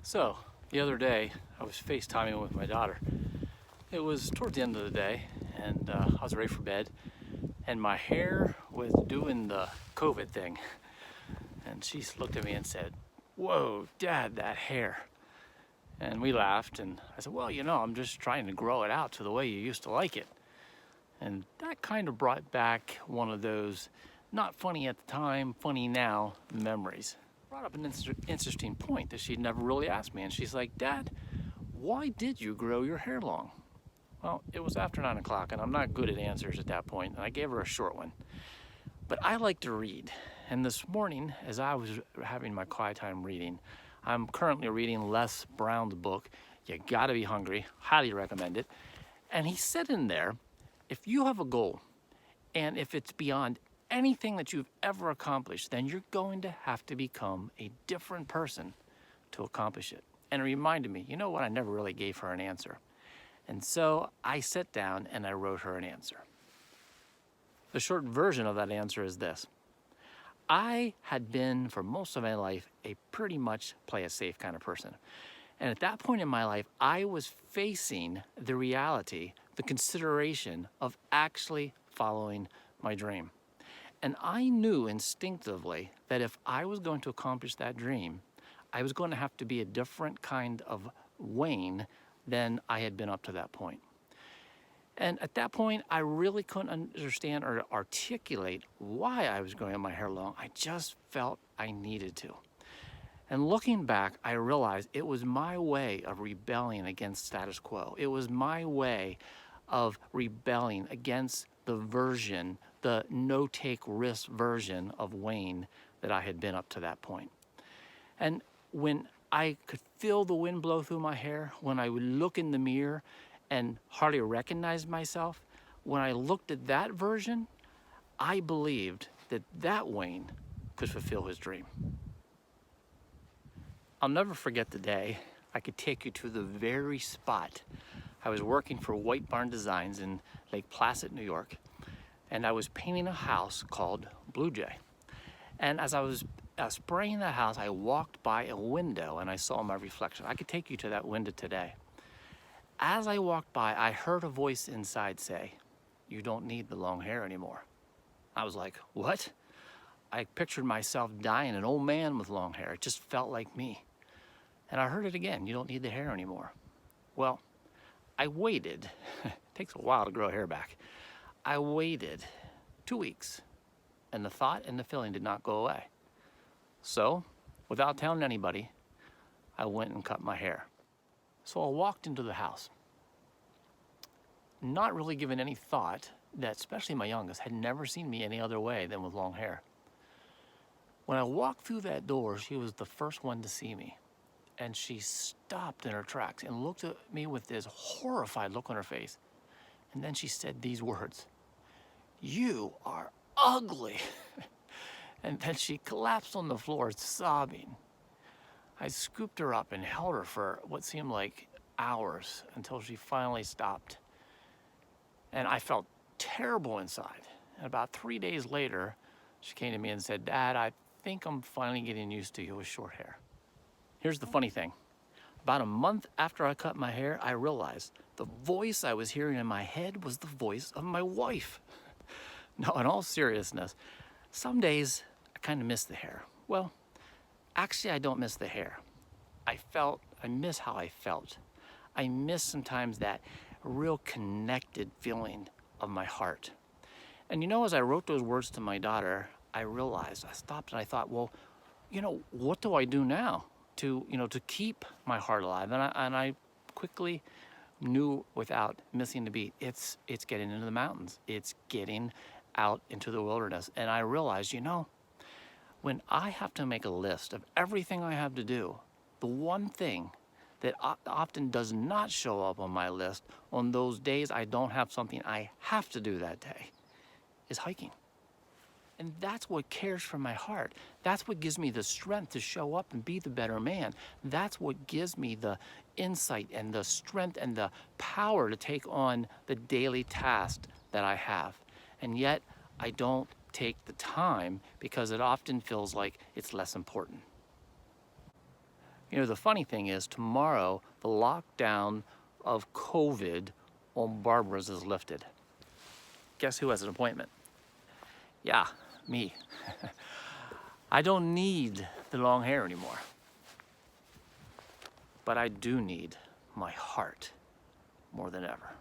So, the other day, I was FaceTiming with my daughter. It was towards the end of the day, and I was ready for bed, and my hair was doing the COVID thing. And she looked at me and said, "Whoa, Dad, that hair." And we laughed, and I said, "Well, I'm just trying to grow it out to the way you used to like it." And that kind of brought back one of those not funny at the time, funny now memories. Brought up an interesting point that she'd never really asked me. And she's like, "Dad, why did you grow your hair long?" Well, it was after 9 o'clock, and I'm not good at answers at that point, and I gave her a short one. But I like to read. And this morning, as I was having my quiet time reading, I'm currently reading Les Brown's book, You Gotta Be Hungry. Highly recommend it. And he said in there, if you have a goal, and if it's beyond anything that you've ever accomplished, then you're going to have to become a different person to accomplish it. And it reminded me, you know what, I never really gave her an answer. And so I sat down and I wrote her an answer. The short version of that answer is this. I had been, for most of my life, a pretty much play it safe kind of person. And at that point in my life, I was facing the reality, the consideration of actually following my dream. And I knew instinctively that if I was going to accomplish that dream, I was going to have to be a different kind of Wayne than I had been up to that point. And at that point, I really couldn't understand or articulate why I was growing my hair long. I just felt I needed to. And looking back, I realized it was my way of rebelling against status quo. It was my way of rebelling against the version, the no-take risk version of Wayne that I had been up to that point. And when I could feel the wind blow through my hair, when I would look in the mirror and hardly recognize myself, when I looked at that version, I believed that that Wayne could fulfill his dream. I'll never forget the day I could take you to the very spot. I was working for White Barn Designs in Lake Placid, New York, and I was painting a house called Blue Jay. And as I was spraying the house, I walked by a window and I saw my reflection. I could take you to that window today. As I walked by, I heard a voice inside say, "You don't need the long hair anymore." I was like, what? I pictured myself dying, an old man with long hair. It just felt like me. And I heard it again, "You don't need the hair anymore." Well, I waited. It takes a while to grow hair back. I waited 2 weeks, and the thought and the feeling did not go away. So, without telling anybody, I went and cut my hair. So I walked into the house, not really giving any thought that, especially my youngest, had never seen me any other way than with long hair. When I walked through that door, she was the first one to see me. And she stopped in her tracks and looked at me with this horrified look on her face. And then she said these words, "You are ugly." And then she collapsed on the floor sobbing. I scooped her up and held her for what seemed like hours until she finally stopped. And I felt terrible inside. And about 3 days later, she came to me and said, "Dad, I think I'm finally getting used to you with short hair." Here's the funny thing. About a month after I cut my hair, I realized the voice I was hearing in my head was the voice of my wife. No, in all seriousness, some days I kind of miss the hair. Well, actually, I don't miss the hair. I miss how I felt. I miss sometimes that real connected feeling of my heart. And as I wrote those words to my daughter, I realized, I stopped and I thought, well, what do I do now to keep my heart alive? And I quickly knew without missing a beat, it's getting into the mountains. It's getting out into the wilderness. And I realized, when I have to make a list of everything I have to do, the one thing that often does not show up on my list on those days I don't have something I have to do that day is hiking. And that's what cares for my heart. That's what gives me the strength to show up and be the better man. That's what gives me the insight and the strength and the power to take on the daily tasks that I have. And yet I don't take the time because it often feels like it's less important. You know, the funny thing is, tomorrow, the lockdown of COVID on Barbara's is lifted. Guess who has an appointment? Yeah, me. I don't need the long hair anymore. But I do need my heart more than ever.